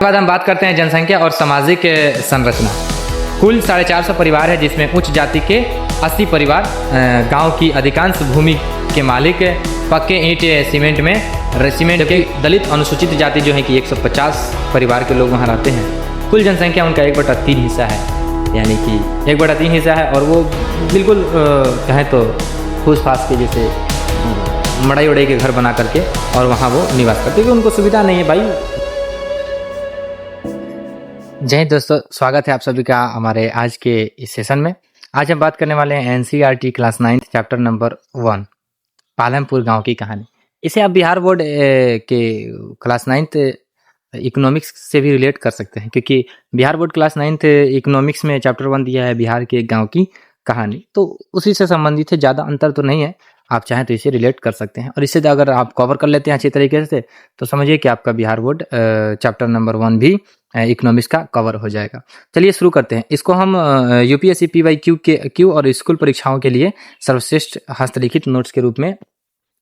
बाद हम बात करते हैं जनसंख्या और सामाजिक संरचना। कुल 450 परिवार है, जिसमें उच्च जाति के 80 परिवार गांव की अधिकांश भूमि के मालिक, पक्के ईंट सीमेंट में सीमेंट के दलित अनुसूचित जाति जो है कि 150 परिवार के लोग वहाँ रहते हैं। कुल जनसंख्या उनका 1/3 हिस्सा है, यानी कि 1/3 हिस्सा है। और वो बिल्कुल कहें तो फूस फास के जैसे मड़ाई उड़ाई के घर बना करके और वहाँ वो निवास करते, क्योंकि उनको सुविधा नहीं है भाई। जय हिंद दोस्तों, स्वागत है आप सभी का हमारे आज के इस सेशन में। आज हम बात करने वाले हैं NCERT class 9 chapter number 1 Palampur गांव की कहानी। इसे आप बिहार बोर्ड के क्लास 9 इकोनॉमिक्स से भी रिलेट कर सकते हैं, क्योंकि बिहार बोर्ड क्लास 9 इकोनॉमिक्स में चैप्टर 1 दिया है बिहार के गाँव की कहानी, तो उसी से संबंधित है। ज़्यादा अंतर तो नहीं है, आप चाहें तो इसे रिलेट कर सकते हैं। और इससे अगर आप कवर कर लेते हैं अच्छी तरीके से तो समझिए कि आपका बिहार बोर्ड चैप्टर नंबर 1 भी इकोनॉमिक्स का कवर हो जाएगा। चलिए शुरू करते हैं। इसको हम यूपीएससी पीवाईक्यू के क्यू और स्कूल परीक्षाओं के लिए सर्वश्रेष्ठ हस्तलिखित नोट्स के रूप में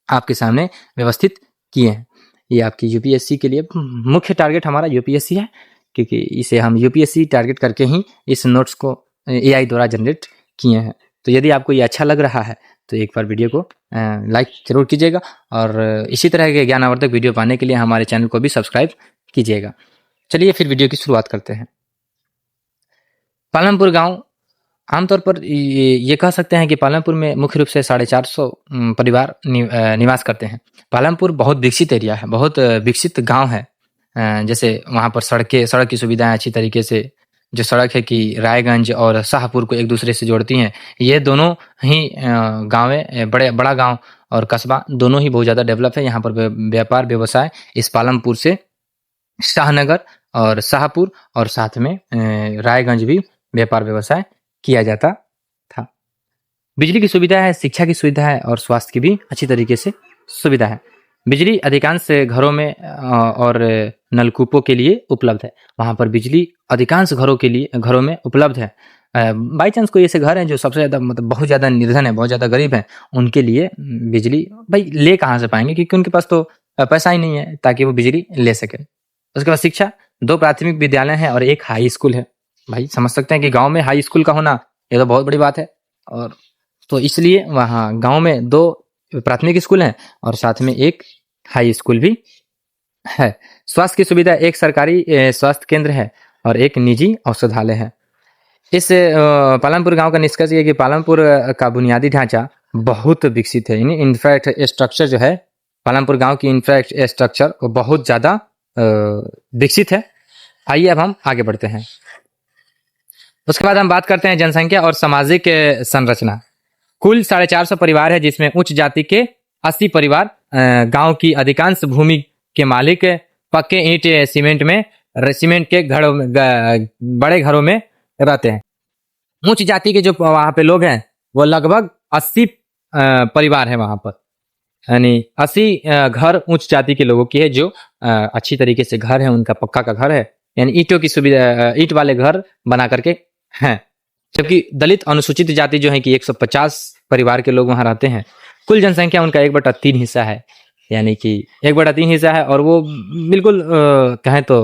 आपके सामने व्यवस्थित किए हैं। ये आपकी यूपीएससी के लिए मुख्य टारगेट हमारा यूपीएससी है, क्योंकि इसे हम यूपीएससी टारगेट करके ही इस नोट्स को एआई द्वारा जनरेट किए हैं। तो यदि आपको ये अच्छा लग रहा है तो एक बार वीडियो को लाइक जरूर कीजिएगा, और इसी तरह के ज्ञानवर्धक वीडियो पाने के लिए हमारे चैनल को भी सब्सक्राइब कीजिएगा। चलिए फिर वीडियो की शुरुआत करते हैं। पालमपुर गांव आमतौर पर ये कह सकते हैं कि पालमपुर में मुख्य रूप से 450 परिवार निवास करते हैं। पालमपुर बहुत विकसित एरिया है, बहुत विकसित गांव है। जैसे वहाँ पर सड़क की सुविधाएं अच्छी तरीके से, जो सड़क है कि रायगंज और शाहपुर को एक दूसरे से जोड़ती हैं, ये दोनों ही गाँवें बड़ा गांव और कस्बा दोनों ही बहुत ज़्यादा डेवलप है। यहाँ पर व्यापार व्यवसाय इस पालमपुर से शाहनगर और शाहपुर और साथ में रायगंज भी व्यापार व्यवसाय किया जाता था। बिजली की सुविधा है, शिक्षा की सुविधा है और स्वास्थ्य की भी अच्छी तरीके से सुविधा है। बिजली अधिकांश घरों में और नलकूपों के लिए उपलब्ध है। वहाँ पर बिजली अधिकांश घरों में उपलब्ध है। बाई चांस कोई ऐसे घर हैं जो सबसे ज़्यादा मतलब बहुत ज़्यादा निर्धन है, बहुत ज़्यादा गरीब हैं, उनके लिए बिजली भाई ले कहाँ से पाएंगे, क्योंकि उनके पास तो पैसा ही नहीं है ताकि वो बिजली ले सके। उसके बाद शिक्षा, 2 प्राथमिक विद्यालय हैं और 1 हाई स्कूल है। भाई समझ सकते हैं कि गांव में हाई स्कूल का होना ये तो बहुत बड़ी बात है, और तो इसलिए वहाँ गांव में 2 प्राथमिक स्कूल हैं और साथ में 1 हाई स्कूल भी है। स्वास्थ्य की सुविधा, 1 सरकारी स्वास्थ्य केंद्र है और 1 निजी औषधालय है। इस पालमपुर गांव का निष्कर्ष ये कि पालमपुर का बुनियादी ढांचा बहुत विकसित है। इंफ्रास्ट्रक्चर जो है, पालमपुर गांव की इंफ्रास्ट्रक्चर बहुत ज़्यादा विकसित है। आइए अब हम आगे बढ़ते हैं। उसके बाद हम बात करते हैं जनसंख्या और सामाजिक संरचना। कुल 450 परिवार है, जिसमें उच्च जाति के 80 परिवार गांव की अधिकांश भूमि के मालिक, पक्के ईंट सीमेंट के घरों में बड़े घरों में रहते हैं। उच्च जाति के जो वहाँ पे लोग हैं वो लगभग 80 परिवार है वहाँ पर, यानी 80 घर उच्च जाति के लोगों की है, जो अच्छी तरीके से घर है, उनका पक्का का घर है, यानी ईंटों की सुविधा, ईंट वाले घर बना करके हैं। जबकि दलित अनुसूचित जाति जो है कि 150 परिवार के लोग वहाँ रहते हैं। कुल जनसंख्या उनका 1/3 हिस्सा है, यानी कि 1/3 हिस्सा है। और वो बिल्कुल कहें तो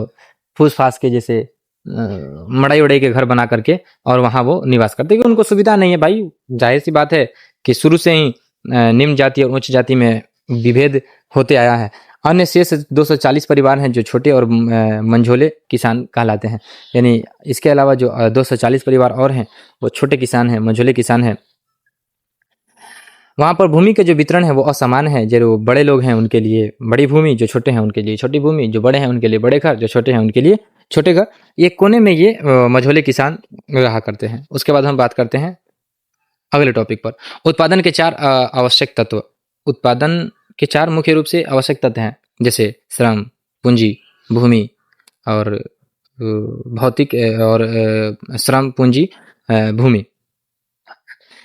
फूस फास के जैसे मड़ाई उड़ाई के घर बना करके और वहाँ वो निवास करते, क्योंकि उनको सुविधा नहीं है। भाई जाहिर सी बात है कि शुरू से ही निम्न जाति और उच्च जाति में विभेद होते आया है। अन्य शेष 240 परिवार हैं जो छोटे और मंझोले किसान कहलाते हैं, यानी इसके अलावा जो 240 परिवार और हैं वो छोटे किसान हैं, मंझोले किसान हैं। वहाँ पर भूमि का जो वितरण है वो असमान है। जो बड़े लोग हैं उनके लिए बड़ी भूमि, जो छोटे हैं उनके लिए छोटी भूमि, जो बड़े हैं उनके लिए बड़े घर, जो छोटे हैं उनके लिए छोटे घर। ये कोने में ये मंझोले किसान रहा करते हैं। उसके बाद हम बात करते हैं अगले टॉपिक पर। उत्पादन के 4 आवश्यक तत्व। उत्पादन के 4 मुख्य रूप से आवश्यक तत्व हैं, जैसे श्रम, पूंजी, भूमि और भौतिक और श्रम, पूंजी, भूमि।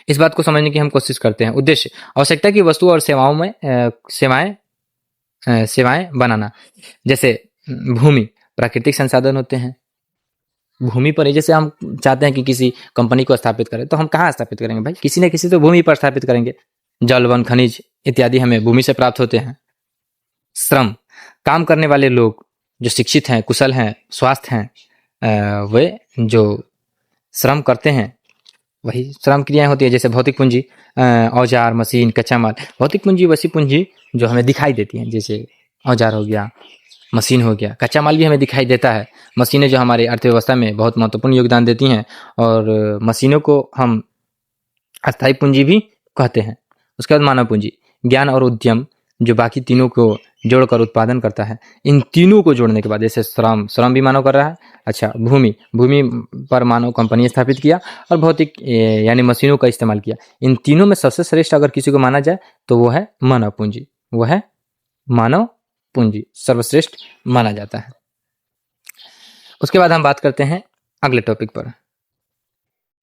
इस बात को समझने की हम कोशिश करते हैं। उद्देश्य, आवश्यकता की वस्तु और सेवाएं बनाना। जैसे भूमि, प्राकृतिक संसाधन होते हैं। भूमि पर ही जैसे हम चाहते हैं कि किसी कंपनी को स्थापित करें, तो हम कहाँ स्थापित करेंगे भाई? किसी न किसी तो भूमि पर स्थापित करेंगे। जल, वन, खनिज इत्यादि हमें भूमि से प्राप्त होते हैं। श्रम, काम करने वाले लोग, जो शिक्षित हैं, कुशल हैं, स्वस्थ हैं, वे जो श्रम करते हैं वही श्रम क्रियाएं होती है। जैसे भौतिक पूंजी, औजार, मशीन, कच्चा माल। भौतिक पूंजी वैसी पूंजी जो हमें दिखाई देती है, जैसे औजार हो गया, मशीन हो गया, कच्चा माल भी हमें दिखाई देता है। मशीनें जो हमारी अर्थव्यवस्था में बहुत महत्वपूर्ण योगदान देती हैं, और मशीनों को हम अस्थायी पूंजी भी कहते हैं। उसके बाद मानव पूंजी, ज्ञान और उद्यम, जो बाकी तीनों को जोड़कर उत्पादन करता है। इन तीनों को जोड़ने के बाद, जैसे श्रम भी मानव कर रहा है। अच्छा, भूमि पर मानव कंपनी स्थापित किया, और भौतिक यानी मशीनों का इस्तेमाल किया। इन तीनों में सबसे श्रेष्ठ अगर किसी को माना जाए तो वो है मानव पूंजी, वो है मानव पूंजी सर्वश्रेष्ठ माना जाता है। उसके बाद हम बात करते हैं अगले टॉपिक पर,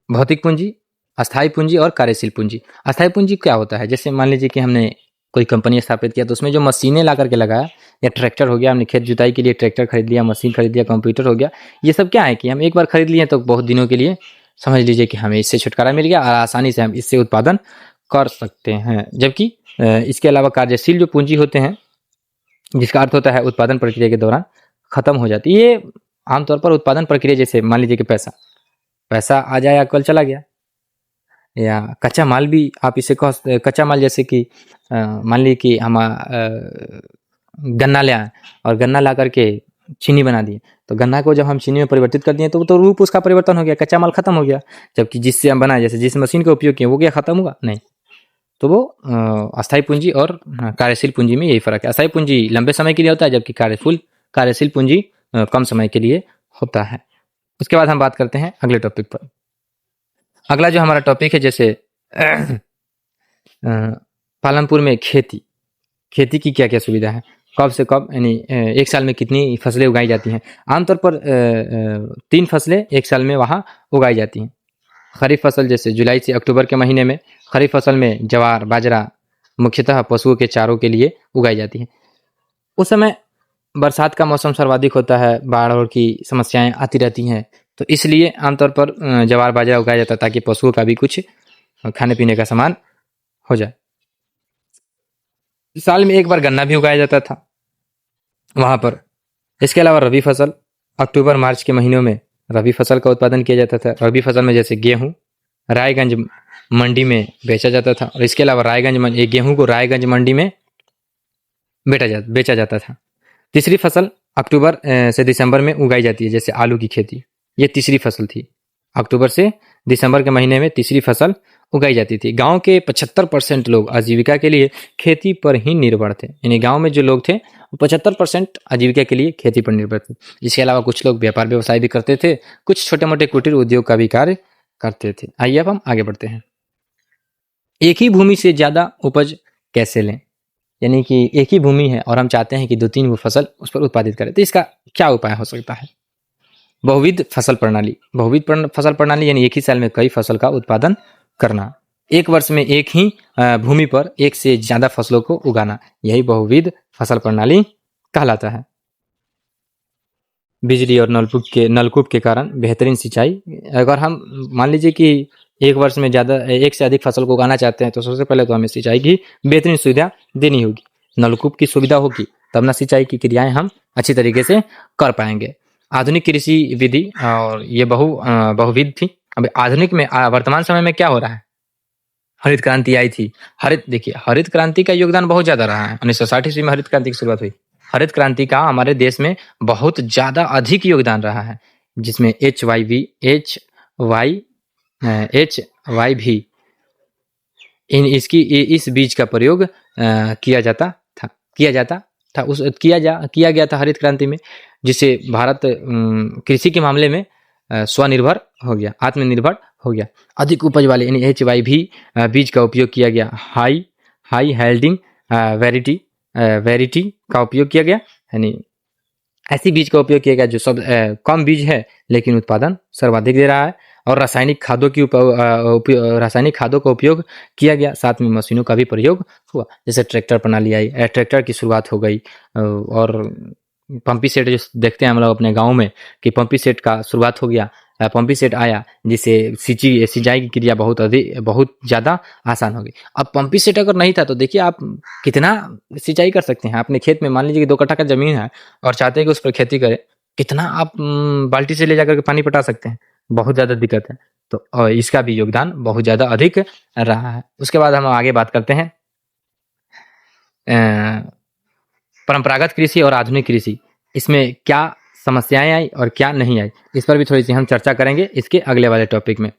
भौतिक पूंजी, अस्थायी पूंजी और कार्यशील पूंजी। अस्थायी पूंजी क्या होता है? जैसे मान लीजिए कि हमने कोई कंपनी स्थापित किया, तो उसमें जो मशीनें ला करके लगाया, या ट्रैक्टर हो गया, हमने खेत जुताई के लिए ट्रैक्टर खरीद लिया, मशीन खरीद लिया, कंप्यूटर हो गया, ये सब क्या है कि हम एक बार खरीद लिए तो बहुत दिनों के लिए समझ लीजिए कि हमें इससे छुटकारा मिल गया और आसानी से हम इससे उत्पादन कर सकते हैं। जबकि इसके अलावा कार्यशील जो पूंजी होते हैं, जिसका अर्थ होता है उत्पादन प्रक्रिया के दौरान खत्म हो जाती है। ये आमतौर पर उत्पादन प्रक्रिया, जैसे मान लीजिए कि पैसा आ जाए, कल चला गया, या कच्चा माल भी आप इसे कच्चा माल, जैसे कि मान लीजिए कि हम गन्ना ले आए और गन्ना ला करके चीनी बना दिए, तो गन्ना को जब हम चीनी में परिवर्तित कर दिए तो रूप उसका परिवर्तन हो गया, कच्चा माल खत्म हो गया। जबकि जिससे हम बनाए, जैसे जिस मशीन का उपयोग किए, वो क्या खत्म होगा? नहीं। तो वो अस्थायी पूंजी और कार्यशील पूंजी में यही फर्क है। अस्थायी पूंजी लंबे समय के लिए होता है, जबकि कार्यशील पूंजी कम समय के लिए होता है। उसके बाद हम बात करते हैं अगले टॉपिक पर। अगला जो हमारा टॉपिक है, जैसे पालनपुर में खेती की क्या क्या सुविधा है, कब से कब, यानी एक साल में कितनी फसलें उगाई जाती हैं। आमतौर पर 3 फसलें एक साल में वहाँ उगाई जाती हैं। खरीफ फसल, जैसे जुलाई से अक्टूबर के महीने में खरीफ फसल में ज्वार, बाजरा मुख्यतः पशुओं के चारों के लिए उगाई जाती है। उस समय बरसात का मौसम सर्वाधिक होता है, बाढ़ और की समस्याएं आती रहती हैं, तो इसलिए आमतौर पर ज्वार बाजरा उगाया जाता है, ताकि पशुओं का भी कुछ खाने पीने का सामान हो जाए। साल में एक बार गन्ना भी उगाया जाता था वहां पर। इसके अलावा रबी फसल, अक्टूबर मार्च के महीनों में रबी फसल का उत्पादन किया जाता था। रबी फसल में जैसे गेहूं रायगंज मंडी में बेचा जाता था, और इसके अलावा गेहूं को रायगंज मंडी में बेचा जाता था। तीसरी फसल अक्टूबर से दिसंबर में उगाई जाती है, जैसे आलू की खेती, ये तीसरी फसल थी। अक्टूबर से दिसंबर के महीने में तीसरी फसल उगाई जाती थी। गांव के 75% लोग आजीविका के लिए खेती पर ही निर्भर थे, यानी गांव में जो लोग थे 75% आजीविका के लिए खेती पर निर्भर थे। इसके अलावा कुछ लोग व्यापार व्यवसाय भी करते थे, कुछ छोटे मोटे कुटीर उद्योग का भी कार्य करते थे। आइए अब हम आगे बढ़ते हैं। एक ही भूमि से ज्यादा उपज कैसे लें, यानी कि एक ही भूमि है और हम चाहते हैं कि 2-3 फसल उस पर उत्पादित करें, तो इसका क्या उपाय हो सकता है? बहुविध फसल प्रणाली। फसल प्रणाली यानी एक ही साल में कई फसल का उत्पादन करना। एक वर्ष में एक ही भूमि पर एक से ज्यादा फसलों को उगाना, यही बहुविध फसल प्रणाली कहलाता है। बिजली और नलकूप के कारण बेहतरीन सिंचाई। अगर हम मान लीजिए कि एक वर्ष में एक से अधिक फसल को उगाना चाहते हैं, तो सबसे पहले तो हमें सिंचाई की बेहतरीन सुविधा देनी होगी। नलकूप की सुविधा होगी तब ना सिंचाई की क्रियाएं हम अच्छी तरीके से कर पाएंगे। आधुनिक कृषि विधि, और ये बहुविध थी। अब आधुनिक में वर्तमान समय में क्या हो रहा है? हरित क्रांति आई थी। देखिए, हरित क्रांति का योगदान बहुत ज्यादा रहा है। 1960 ईस्वी में हरित क्रांति की शुरुआत हुई। हरित क्रांति का हमारे देश में बहुत ज्यादा अधिक योगदान रहा है, जिसमें HYV इस बीज का प्रयोग किया गया था हरित क्रांति में, जिससे भारत कृषि के मामले में स्वनिर्भर हो गया, आत्मनिर्भर हो गया। अधिक उपज वाले यानी HYV बीज का उपयोग किया गया। हाई हेल्डिंग वेराइटी का उपयोग किया गया, यानी ऐसी बीज का उपयोग किया गया जो सब कम बीज है लेकिन उत्पादन सर्वाधिक दे रहा है। और रासायनिक खादों का उपयोग किया गया। साथ में मशीनों का भी प्रयोग हुआ, जैसे ट्रैक्टर प्रणाली आई, ट्रैक्टर की शुरुआत हो गई। और पंपी सेट जो देखते हैं हम लोग अपने गाँव में कि पंपी सेट का शुरुआत हो गया, पंपी सेट आया, जिससे सिंचाई की क्रिया बहुत ज़्यादा आसान हो गई। अब पंपी सेट अगर नहीं था तो देखिए आप कितना सिंचाई कर सकते हैं अपने खेत में। मान लीजिए कि 2 कट्ठा का ज़मीन है और चाहते हैं कि उस पर खेती करें, कितना आप बाल्टी से ले जाकर के पानी पटा सकते हैं, बहुत ज़्यादा दिक्कत है। तो इसका भी योगदान बहुत ज़्यादा अधिक रहा है। उसके बाद हम आगे बात करते हैं परंपरागत कृषि और आधुनिक कृषि, इसमें क्या समस्याएं आई और क्या नहीं आई, इस पर भी थोड़ी सी हम चर्चा करेंगे इसके अगले वाले टॉपिक में।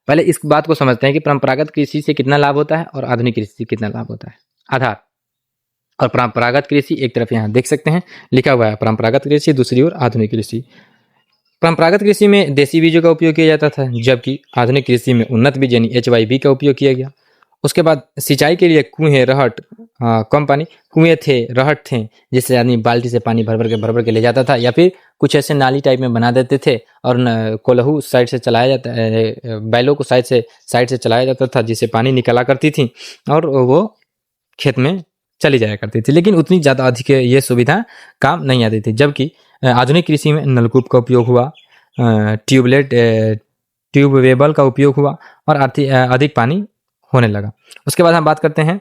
पहले इस बात को समझते हैं कि परंपरागत कृषि से कितना लाभ होता है और आधुनिक कृषि से कितना लाभ होता है। आधार और परंपरागत कृषि एक तरफ यहाँ देख सकते हैं लिखा हुआ है परंपरागत कृषि, दूसरी ओर आधुनिक कृषि। परंपरागत कृषि में देसी बीजों का उपयोग किया जाता था, जबकि आधुनिक कृषि में उन्नत बीज यानी HYB का उपयोग किया गया। उसके बाद सिंचाई के लिए कुएं, रहट, कम पानी, कुएं थे, रहट थे, जिससे आदमी बाल्टी से पानी भर भर के ले जाता था, या फिर कुछ ऐसे नाली टाइप में बना देते थे और कोल्हू साइड से चलाया जाता, बैलों को साइड से चलाया जाता था, जिससे पानी निकला करती थी और वो खेत में चली जाया करती थी। लेकिन उतनी ज़्यादा अधिक ये सुविधा काम नहीं आती थी। जबकि आधुनिक कृषि में नलकूप का उपयोग हुआ, ट्यूबवेल का उपयोग हुआ और अधिक पानी होने लगा। उसके बाद हम बात करते हैं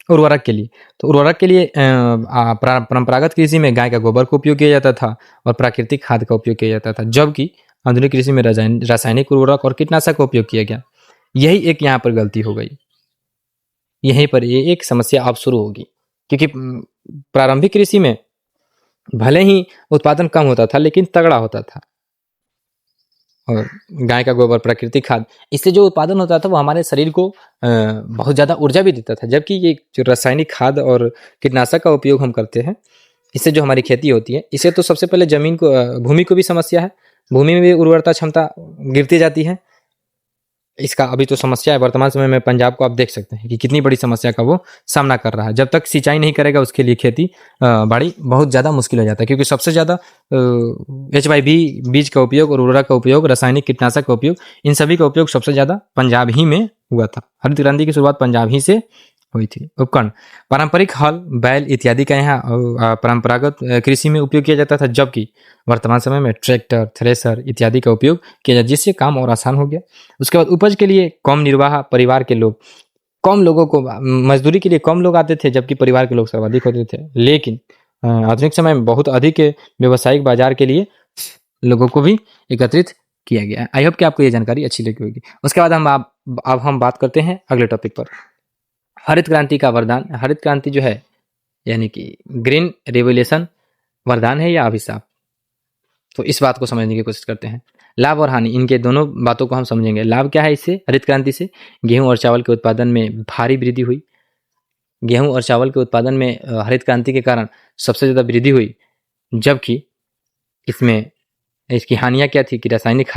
उर्वरक के लिए। तो उर्वरक के लिए परंपरागत कृषि में गाय का गोबर का उपयोग किया जाता था और प्राकृतिक खाद का उपयोग किया जाता था, जबकि आधुनिक कृषि में रासायनिक उर्वरक और कीटनाशक का उपयोग किया गया। यही एक यहाँ पर गलती हो गई, यहीं पर ये एक समस्या अब शुरू होगी, क्योंकि प्रारंभिक कृषि में भले ही उत्पादन कम होता था लेकिन तगड़ा होता था, और गाय का गोबर, प्राकृतिक खाद, इससे जो उत्पादन होता था वो हमारे शरीर को बहुत ज़्यादा ऊर्जा भी देता था। जबकि ये जो रासायनिक खाद और कीटनाशक का उपयोग हम करते हैं, इससे जो हमारी खेती होती है, इससे तो सबसे पहले भूमि को भी समस्या है, भूमि में भी उर्वरता क्षमता गिरती जाती है। इसका अभी तो समस्या है वर्तमान समय में, पंजाब को आप देख सकते हैं कि कितनी बड़ी समस्या का वो सामना कर रहा है। जब तक सिंचाई नहीं करेगा उसके लिए खेती बाड़ी बहुत ज़्यादा मुश्किल हो जाता है, क्योंकि सबसे ज़्यादा HYB बीज का उपयोग और उर्वरक का उपयोग, रासायनिक कीटनाशक का उपयोग, इन सभी का उपयोग सबसे ज़्यादा पंजाब ही में हुआ था। हरित क्रांति की शुरुआत पंजाब ही से हुई थी। उपकरण, पारंपरिक हल, बैल इत्यादि का यहाँ परंपरागत कृषि में उपयोग किया जाता था, जबकि वर्तमान समय में ट्रैक्टर, थ्रेसर इत्यादि का उपयोग किया जाता, जिससे काम और आसान हो गया। उसके बाद उपज के लिए कम निर्वाह परिवार के लोग, कम लोगों को मजदूरी के लिए कम लोग आते थे, जबकि परिवार के लोग सर्वाधिक होते थे। लेकिन आधुनिक समय में बहुत अधिक व्यावसायिक बाजार के लिए लोगों को भी एकत्रित किया गया। आई होप कि आपको ये जानकारी अच्छी लगी होगी। उसके बाद अब हम बात करते हैं अगले टॉपिक पर, हरित क्रांति का वरदान। हरित क्रांति जो है यानी कि ग्रीन रेवोल्यूशन वरदान है या अभिशाप, तो इस बात को समझने की कोशिश करते हैं। लाभ और हानि, इनके दोनों बातों को हम समझेंगे। लाभ क्या है इससे, हरित क्रांति से गेहूं और चावल के उत्पादन में भारी वृद्धि हुई। गेहूं और चावल के उत्पादन में हरित क्रांति के कारण सबसे ज़्यादा वृद्धि हुई, जबकि इसकी हानियाँ क्या थी कि रासायनिक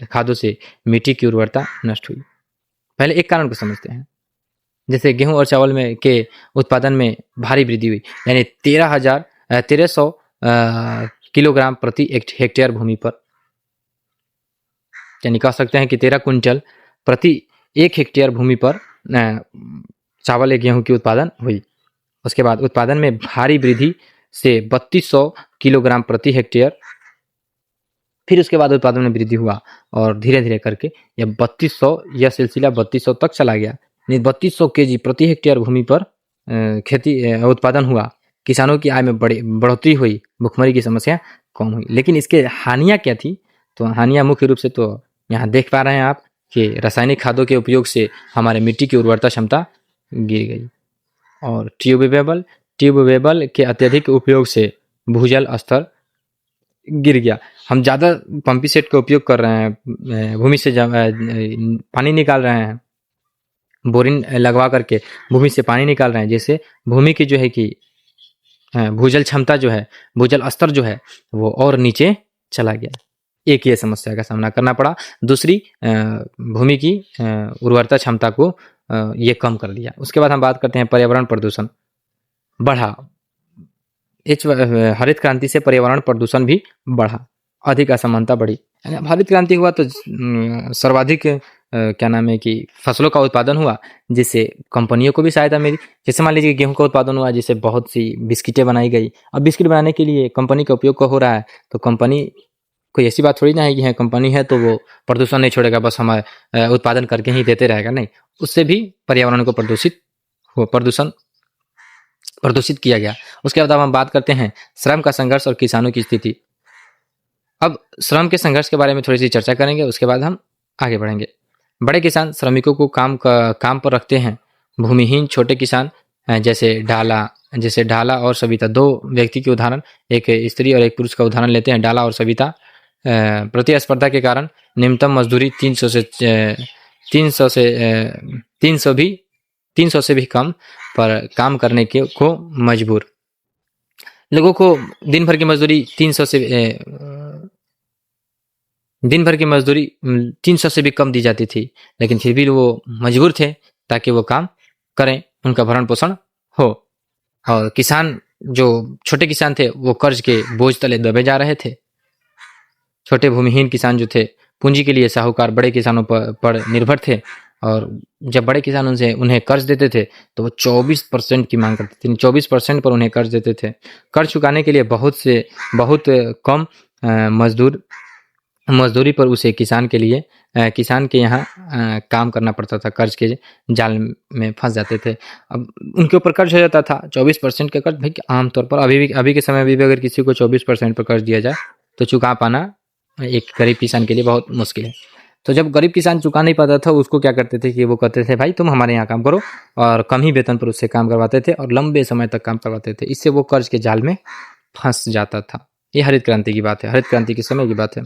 खादों से मिट्टी की उर्वरता नष्ट हुई। पहले एक कारण को समझते हैं। जैसे गेहूं और चावल में के उत्पादन में भारी वृद्धि हुई, यानी 1300 किलोग्राम प्रति हेक्टेयर भूमि पर, यानी कह सकते हैं कि 13 क्विंटल प्रति 1 हेक्टेयर भूमि पर चावल या गेहूं की उत्पादन हुई। उसके बाद उत्पादन में भारी वृद्धि से 3200 किलोग्राम प्रति हेक्टेयर, फिर उसके बाद उत्पादन में वृद्धि हुआ और धीरे धीरे करके यह सिलसिला 3200 तक चला गया। 3200 केजी प्रति हेक्टेयर भूमि पर उत्पादन हुआ। किसानों की आय में बढ़ोतरी हुई, भुखमरी की समस्या कम हुई। लेकिन इसके हानियाँ क्या थी, तो हानियाँ मुख्य रूप से तो यहाँ देख पा रहे हैं आप कि रासायनिक खादों के उपयोग से हमारे मिट्टी की उर्वरता क्षमता गिर गई, और ट्यूबवेल के अत्यधिक उपयोग से भूजल स्तर गिर गया। हम ज़्यादा पंपी सेट का उपयोग कर रहे हैं, भूमि से पानी निकाल रहे हैं, बोरिंग लगवा करके भूमि से पानी निकाल रहे हैं, जैसे भूमि की जो है कि भूजल क्षमता जो है, भूजल स्तर जो है वो और नीचे चला गया। एक ये समस्या का सामना करना पड़ा। दूसरी, भूमि की उर्वरता क्षमता को ये कम कर दिया। उसके बाद हम बात करते हैं पर्यावरण प्रदूषण बढ़ा। हरित क्रांति से पर्यावरण प्रदूषण भी बढ़ा, अधिक असमानता बढ़ी। हरित क्रांति हुआ तो सर्वाधिक क्या नाम है कि फसलों का उत्पादन हुआ, जिससे कंपनियों को भी सहायता मिली। जैसे मान लीजिए गेहूं का उत्पादन हुआ, जिससे बहुत सी बिस्किटें बनाई गई। अब बिस्किट बनाने के लिए कंपनी का उपयोग हो रहा है, तो कंपनी कोई ऐसी बात थोड़ी ना है कि हाँ कंपनी है तो वो प्रदूषण नहीं छोड़ेगा, बस हमें उत्पादन करके ही देते रहेगा, नहीं, उससे भी पर्यावरण को प्रदूषित किया गया। उसके बाद अब हम बात करते हैं श्रम का संघर्ष और किसानों की स्थिति। अब श्रम के संघर्ष के बारे में थोड़ी सी चर्चा करेंगे, उसके बाद हम आगे बढ़ेंगे। बड़े किसान श्रमिकों को काम पर रखते हैं। भूमिहीन छोटे किसान जैसे ढाला और सविता, दो व्यक्ति के उदाहरण, एक स्त्री और एक पुरुष का उदाहरण लेते हैं। ढाला और सविता प्रतिस्पर्धा के कारण न्यूनतम मजदूरी 300 से भी कम पर काम करने को मजबूर। लोगों को दिन भर की मजदूरी 300 से भी कम दी जाती थी, लेकिन फिर भी वो मजबूर थे ताकि वो काम करें, उनका भरण पोषण हो। और किसान, जो छोटे किसान थे, वो कर्ज के बोझ तले दबे जा रहे थे। छोटे भूमिहीन किसान जो थे, पूंजी के लिए साहूकार बड़े किसानों पर निर्भर थे, और जब बड़े किसान उन्हें कर्ज देते थे तो वो 24% की मांग करते थे, 24% पर उन्हें कर्ज देते थे। कर्ज चुकाने के लिए बहुत कम मजदूरी पर उसे किसान के यहाँ काम करना पड़ता था, कर्ज के जाल में फंस जाते थे। अब उनके ऊपर कर्ज हो जाता था 24% का कर्ज। भाई आमतौर पर अभी के समय में भी अगर किसी को 24% पर कर्ज दिया जाए तो चुका पाना एक गरीब किसान के लिए बहुत मुश्किल है। तो जब गरीब किसान चुका नहीं पाता था, उसको क्या करते थे कि वो कहते थे भाई तुम हमारे यहाँ काम करो, और कम ही वेतन पर उससे काम करवाते थे और लंबे समय तक काम करवाते थे। इससे वो कर्ज के जाल में फंस जाता था। ये हरित क्रांति की बात है, हरित क्रांति के समय की बात है।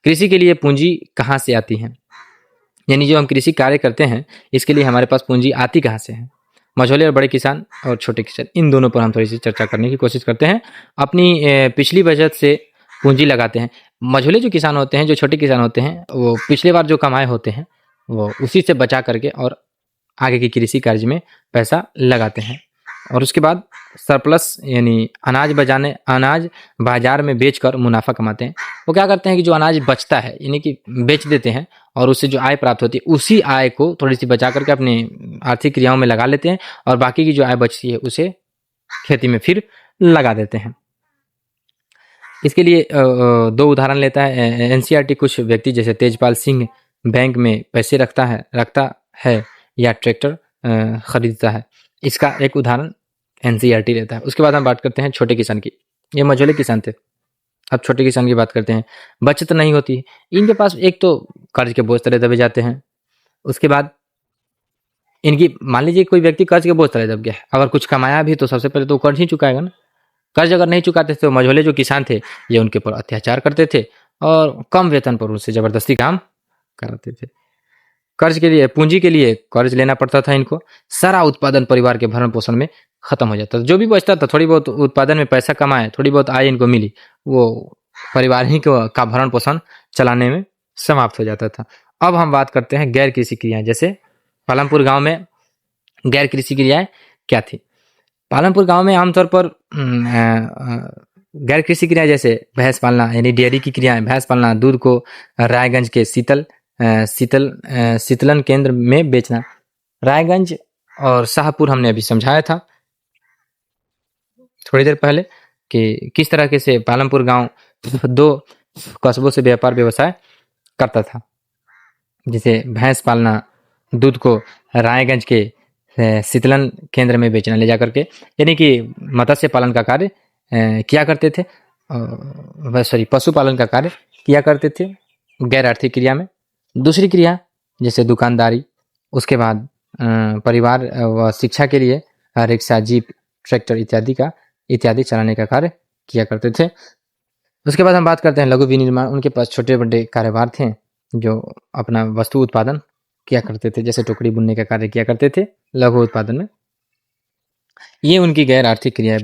कृषि के लिए पूंजी कहाँ से आती है, यानी जो हम कृषि कार्य करते हैं इसके लिए हमारे पास पूंजी आती कहाँ से है। मझोले और बड़े किसान और छोटे किसान, इन दोनों पर हम थोड़ी सी चर्चा करने की कोशिश करते हैं। अपनी पिछली बचत से पूंजी लगाते हैं। मझोले जो किसान होते हैं, जो छोटे किसान होते हैं, वो पिछले बार जो कमाए होते हैं वो उसी से बचा करके और आगे की कृषि कार्य में पैसा लगाते हैं। और उसके बाद सरप्लस यानी अनाज बाजार में बेचकर मुनाफा कमाते हैं। वो क्या करते हैं कि जो अनाज बचता है यानी कि बेच देते हैं, और उससे जो आय प्राप्त होती है उसी आय को थोड़ी सी बचा करके अपनी आर्थिक क्रियाओं में लगा लेते हैं, और बाकी की जो आय बचती है उसे खेती में फिर लगा देते हैं। इसके लिए दो उदाहरण लेता है एनसीईआरटी। कुछ व्यक्ति जैसे तेजपाल सिंह बैंक में पैसे रखता है या ट्रैक्टर खरीदता है, इसका एक उदाहरण एनसीईआरटी लेता है। उसके बाद हम बात करते हैं छोटे किसान की। ये मझोले किसान थे, अब छोटे किसान की बात करते हैं। बचत नहीं होती है इनके पास, एक तो कर्ज के बोझ तले दबे जाते हैं। उसके बाद इनकी, मान लीजिए कोई व्यक्ति कर्ज के बोझ तले दब गया है, अगर कुछ कमाया भी तो सबसे पहले तो कर्ज ही चुकाएगा ना। कर्ज अगर नहीं चुकाते थे तो मझोले जो किसान थे ये उनके ऊपर अत्याचार करते थे और कम वेतन पर उनसे जबरदस्ती काम कराते थे। पूंजी के लिए कर्ज लेना पड़ता था इनको। सारा उत्पादन परिवार के भरण पोषण में खत्म हो जाता था। जो भी बचता था, थोड़ी बहुत उत्पादन में पैसा कमाए, थोड़ी बहुत आय इनको मिली, वो परिवार ही का भरण पोषण चलाने में समाप्त हो जाता था। अब हम बात करते हैं गैर कृषि क्रियाएं। जैसे पालमपुर गांव में गैर कृषि क्रियाएं क्या थी। पालमपुर गांव में आमतौर पर गैर कृषि क्रियाएं जैसे भैंस पालना यानी डेयरी की क्रियाएं, भैंस पालना, दूध को रायगंज के शीतलन केंद्र में बेचना। रायगंज और शाहपुर हमने अभी समझाया था थोड़ी देर पहले कि किस तरह से पालमपुर गांव दो कस्बों से व्यापार व्यवसाय करता था। जैसे भैंस पालना, दूध को रायगंज के शीतलन केंद्र में बेचना ले जाकर के, यानी कि मत्स्य पालन का कार्य किया करते थे, पशुपालन का कार्य किया करते थे गैर आर्थिक क्रिया में। दूसरी क्रिया जैसे दुकानदारी, उसके बाद परिवार व शिक्षा के लिए रिक्शा, जीप, ट्रैक्टर इत्यादि चलाने का कार्य किया करते थे। उसके बाद हम बात करते हैं लघु विनिर्माण। उनके पास छोटे बड़े कारोबार थे जो अपना वस्तु उत्पादन किया करते थे, जैसे टोकरी बुनने का कार्य किया करते थे लघु उत्पादन में। ये उनकी गैर आर्थिक क्रिया है।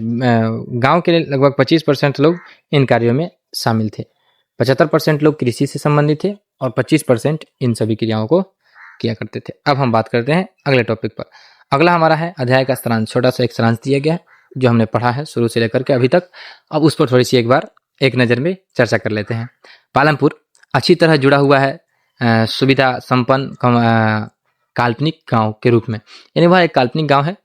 गांव के लगभग 25% लोग इन कार्यों में शामिल थे। 75% लोग कृषि से संबंधित थे और 25% इन सभी क्रियाओं को किया करते थे। अब हम बात करते हैं अगले टॉपिक पर। अगला हमारा है अध्याय का सारांश। छोटा सा एक सारांश दिया गया है जो हमने पढ़ा है शुरू से लेकर के अभी तक। अब उस पर थोड़ी सी एक नज़र में चर्चा कर लेते हैं। पालमपुर अच्छी तरह जुड़ा हुआ है सुविधा संपन्न काल्पनिक गांव के रूप में, यानी वह एक काल्पनिक गांव है।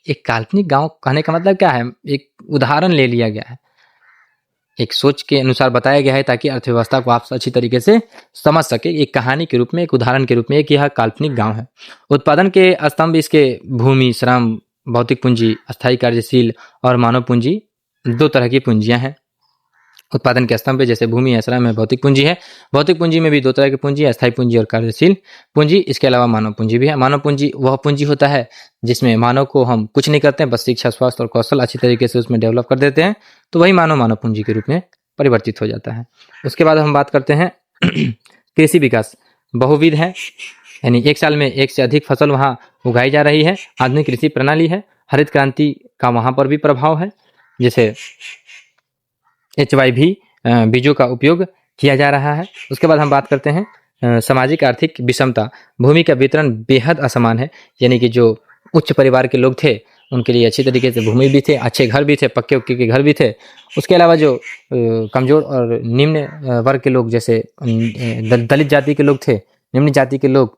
एक काल्पनिक गांव कहने का मतलब क्या है, एक उदाहरण ले लिया गया है। एक सोच के अनुसार बताया गया है ताकि अर्थव्यवस्था को आप अच्छी तरीके से समझ सके। एक कहानी के रूप में, एक उदाहरण के रूप में, एक यह काल्पनिक गांव है। उत्पादन के स्तंभ इसके भूमि, श्रम, भौतिक पूंजी, अस्थायी कार्यशील और मानव पूंजी, 2 तरह की पूंजियां हैं। उत्पादन के स्तंभ पे जैसे भूमि है, श्रम है, भौतिक पूंजी है। भौतिक पूंजी में भी 2 तरह की पूंजी है, अस्थायी पूंजी और कार्यशील पूंजी। इसके अलावा मानव पूंजी भी है। मानव पूंजी वह पूंजी होता है जिसमें मानव को हम कुछ नहीं करते हैं, बस शिक्षा, स्वास्थ्य और कौशल अच्छी तरीके से उसमें डेवलप कर देते हैं, तो वही मानव पूंजी के रूप में परिवर्तित हो जाता है। उसके बाद हम बात करते हैं कृषि विकास बहुविध है, यानी एक साल में एक से अधिक फसल वहाँ उगाई जा रही है। आधुनिक कृषि प्रणाली है। हरित क्रांति का वहाँ पर भी प्रभाव है, जैसे HYV बीजों का उपयोग किया जा रहा है। उसके बाद हम बात करते हैं सामाजिक आर्थिक विषमता। भूमि का वितरण बेहद असमान है, यानी कि जो उच्च परिवार के लोग थे उनके लिए अच्छी तरीके से भूमि भी थे, अच्छे घर भी थे, पक्के उक्के के घर भी थे। उसके अलावा जो कमजोर और निम्न वर्ग के लोग, जैसे दलित जाति के लोग थे, निम्न जाति के लोग,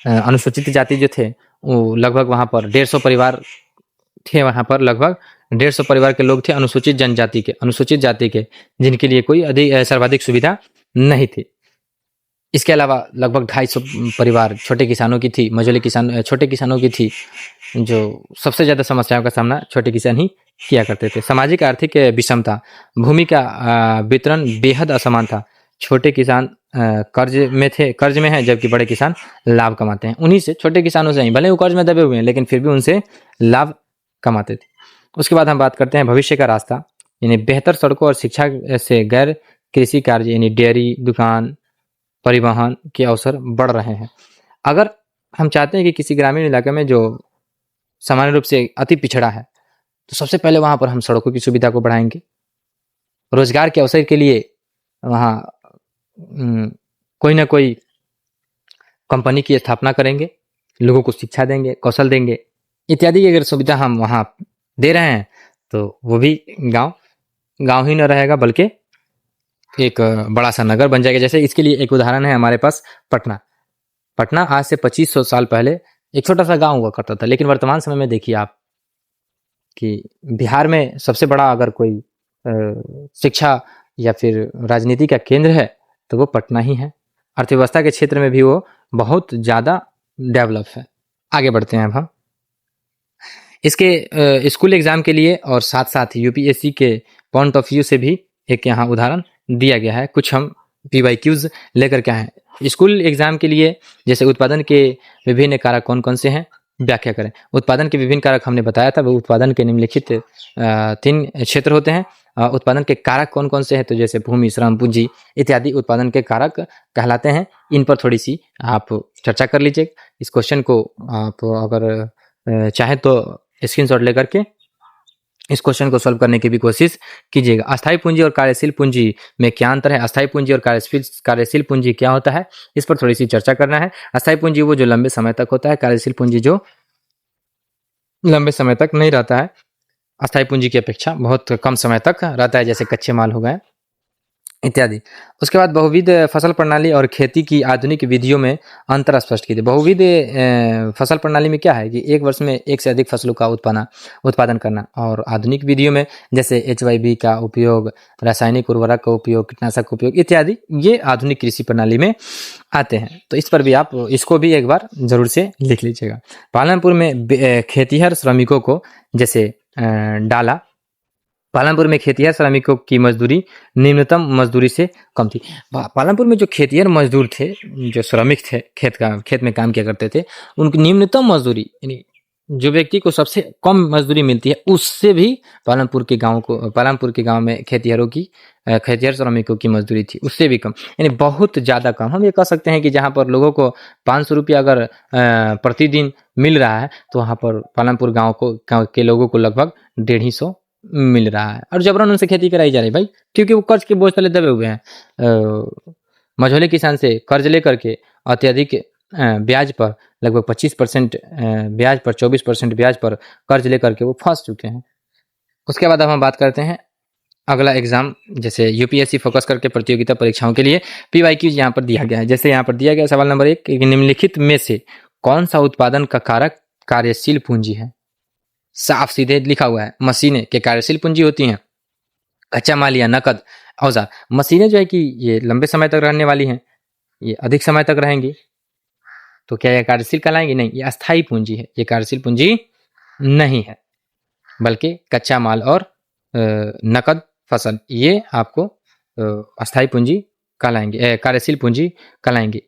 अनुसूचित जाति जो थे, वो लगभग वहाँ पर 150 परिवार थे। वहाँ पर लगभग 150 परिवार के लोग थे अनुसूचित जनजाति के, अनुसूचित जाति के, जिनके लिए कोई सर्वाधिक सुविधा नहीं थी। इसके अलावा लगभग 250 परिवार छोटे किसानों की थी, मझोले किसान, छोटे किसानों की थी, जो सबसे ज़्यादा समस्याओं का सामना छोटे किसान ही किया करते थे। सामाजिक आर्थिक विषमता। भूमि का वितरण बेहद असमान था। छोटे किसान कर्ज में है, जबकि बड़े किसान लाभ कमाते हैं। उन्हीं से, छोटे किसानों से ही, भले वो कर्ज में दबे हुए हैं, लेकिन फिर भी उनसे लाभ कमाते थे। उसके बाद हम बात करते हैं भविष्य का रास्ता, यानी बेहतर सड़कों और शिक्षा से गैर कृषि कार्य, यानी डेयरी, दुकान, परिवहन के अवसर बढ़ रहे हैं। अगर हम चाहते हैं कि किसी ग्रामीण इलाके में जो सामान्य रूप से अति पिछड़ा है, तो सबसे पहले वहाँ पर हम सड़कों की सुविधा को बढ़ाएंगे। रोजगार के अवसर के लिए वहाँ कोई ना कोई कंपनी की स्थापना करेंगे, लोगों को शिक्षा देंगे, कौशल देंगे, इत्यादि की अगर सुविधा हम वहाँ दे रहे हैं तो वो भी गांव ही न रहेगा, बल्कि एक बड़ा सा नगर बन जाएगा। जैसे इसके लिए एक उदाहरण है हमारे पास पटना आज से 2500 साल पहले एक छोटा सा गांव हुआ करता था, लेकिन वर्तमान समय में देखिए आप कि बिहार में सबसे बड़ा अगर कोई शिक्षा या फिर राजनीति का केंद्र है तो वो पटना ही है। अर्थव्यवस्था के क्षेत्र में भी वो बहुत ज़्यादा डेवलप है। आगे बढ़ते हैं अब हम इसके स्कूल एग्जाम के लिए, और साथ साथ UPSC के पॉइंट ऑफ व्यू से भी एक यहाँ उदाहरण दिया गया है। कुछ हम PYQs लेकर के आए हैं स्कूल एग्जाम के लिए। जैसे उत्पादन के विभिन्न कारक कौन कौन से हैं, व्याख्या करें। उत्पादन के विभिन्न कारक हमने बताया था, वो उत्पादन के निम्नलिखित 3 क्षेत्र होते हैं। उत्पादन के कारक कौन कौन से हैं, तो जैसे भूमि, श्रम, पूंजी इत्यादि उत्पादन के कारक कहलाते हैं। इन पर थोड़ी सी आप चर्चा कर लीजिए। इस क्वेश्चन को आप अगर चाहे तो स्क्रीनशॉट लेकर के इस क्वेश्चन को सॉल्व करने की भी कोशिश कीजिएगा। अस्थायी पूंजी और कार्यशील पूंजी में क्या अंतर है, अस्थायी पूंजी और कार्यशील पूंजी क्या होता है, इस पर थोड़ी सी चर्चा करना है। अस्थायी पूंजी वो जो लंबे समय तक होता है, कार्यशील पूंजी जो लंबे समय तक नहीं रहता है, अस्थायी पूंजी की अपेक्षा बहुत कम समय तक रहता है, जैसे कच्चे माल हो गए इत्यादि। उसके बाद बहुविध फसल प्रणाली और खेती की आधुनिक विधियों में अंतर स्पष्ट कीजिए। बहुविध फसल प्रणाली में क्या है कि एक वर्ष में एक से अधिक फसलों का उत्पादन करना, और आधुनिक विधियों में जैसे HYV का उपयोग, रासायनिक उर्वरक का उपयोग, कीटनाशक का उपयोग इत्यादि, ये आधुनिक कृषि प्रणाली में आते हैं। तो इस पर भी आप इसको भी एक बार जरूर से लिख लीजिएगा। पालनपुर में खेतिहर श्रमिकों को जैसे डाला, पालनपुर में खेतिहर श्रमिकों की मजदूरी निम्नतम मजदूरी से कम थी। पालनपुर में जो खेतिहर मजदूर थे, जो श्रमिक थे, खेत में काम किया करते थे, उनकी निम्नतम मजदूरी, यानी जो व्यक्ति को सबसे कम मजदूरी मिलती है, उससे भी पालनपुर के गांव में खेतिहर श्रमिकों की मजदूरी थी उससे भी कम, यानी बहुत ज़्यादा कम। हम ये कह सकते हैं कि जहाँ पर लोगों को 500 रुपया अगर प्रतिदिन मिल रहा है, तो वहाँ पर पालनपुर गाँव के लोगों को लगभग 150 मिल रहा है, और जबरन उनसे खेती कराई जा रही भाई, क्योंकि वो कर्ज के बोझ तले दबे हुए हैं। मझोले किसान से कर्ज लेकर के अत्यधिक ब्याज पर, लगभग 25% ब्याज पर, 24% ब्याज पर कर्ज लेकर के वो फंस चुके हैं। उसके बाद अब हम बात करते हैं अगला एग्जाम, जैसे UPSC फोकस करके प्रतियोगिता परीक्षाओं के लिए PYQ यहाँ पर दिया गया है। जैसे यहाँ पर दिया गया सवाल नंबर 1, निम्नलिखित में से कौन सा उत्पादन का कारक कार्यशील पूंजी है। साफ सीधे लिखा हुआ है, मशीनें के कार्यशील पूंजी होती हैं, कच्चा माल या नकद औजार। मशीनें जो है कि ये लंबे समय तक रहने वाली हैं, ये अधिक समय तक रहेंगी, तो क्या ये कार्यशील कहलाएंगी? नहीं, ये अस्थायी पूंजी है, ये कार्यशील पूंजी नहीं है, बल्कि कच्चा माल और नकद फसल ये आपको अस्थायी पूंजी कहलाएंगे, कार्यशील पूंजी कहलाएंगे।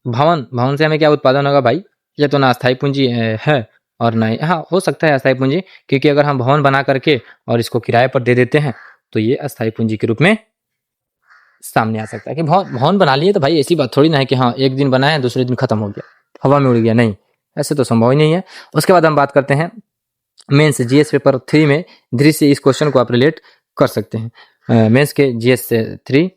भवन, भवन से हमें क्या उत्पादन होगा भाई? ये तो ना अस्थायी पूंजी है और ना ही, हाँ हो सकता है अस्थायी पूंजी, क्योंकि अगर हम भवन बना करके और इसको किराए पर दे देते हैं तो ये अस्थायी पूंजी के रूप में सामने आ सकता है कि भवन भवन बना लिए तो भाई ऐसी बात थोड़ी ना है कि हाँ एक दिन बनाया दूसरे दिन खत्म हो गया, हवा में उड़ गया, नहीं, ऐसे तो संभव ही नहीं है। उसके बाद हम बात करते हैं मेंस जीएस पेपर 3 में दृश्य, इस क्वेश्चन को आप रिलेट कर सकते हैं, मेंस के जीएस 3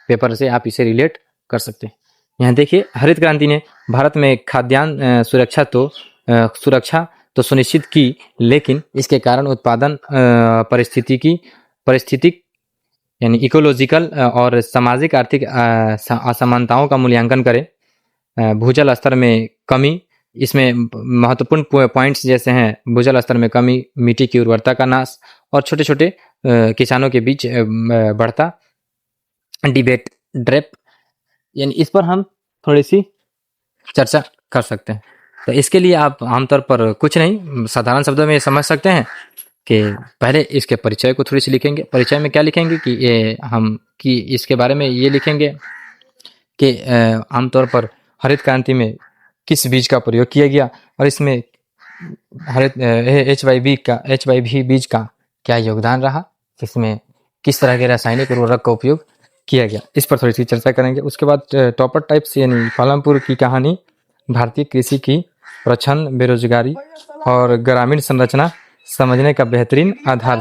पेपर से आप इसे रिलेट कर सकते हैं। यहाँ देखिए, हरित क्रांति ने भारत में खाद्यान्न सुरक्षा तो सुनिश्चित की, लेकिन इसके कारण उत्पादन पारिस्थितिक यानी इकोलॉजिकल और सामाजिक आर्थिक असमानताओं का मूल्यांकन करें। भूजल स्तर में कमी, इसमें महत्वपूर्ण पॉइंट्स जैसे हैं भूजल स्तर में कमी, मिट्टी की उर्वरता का नाश और छोटे छोटे किसानों के बीच बढ़ता डिबेट ड्रेप, यानी इस पर हम थोड़ी सी चर्चा कर सकते हैं। तो इसके लिए आप आमतौर पर कुछ नहीं, साधारण शब्दों में समझ सकते हैं कि पहले इसके परिचय को थोड़ी सी लिखेंगे। परिचय में क्या लिखेंगे कि ये हम कि इसके बारे में ये लिखेंगे कि आमतौर पर हरित क्रांति में किस बीज का प्रयोग किया गया और इसमें हरित HYV बीज का क्या योगदान रहा, इसमें किस तरह के रासायनिक उर्वरक का उपयोग किया गया, इस पर थोड़ी सी चर्चा करेंगे। उसके बाद टॉपर टाइप्स यानी पालमपुर की कहानी, भारतीय कृषि की प्रछन्न बेरोजगारी और ग्रामीण संरचना समझने का बेहतरीन आधार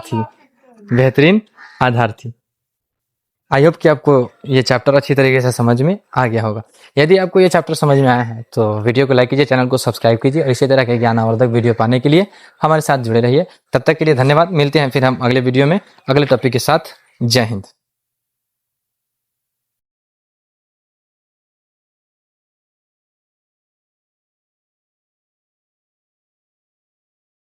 थी। आई होप कि आपको ये चैप्टर अच्छी तरीके से समझ में आ गया होगा। यदि आपको ये चैप्टर समझ में आया है तो वीडियो को लाइक कीजिए, चैनल को सब्सक्राइब कीजिए और इसी तरह के ज्ञानवर्धक वीडियो पाने के लिए हमारे साथ जुड़े रहिए। तब तक के लिए धन्यवाद। मिलते हैं फिर हम अगले वीडियो में अगले टॉपिक के साथ। जय हिंद।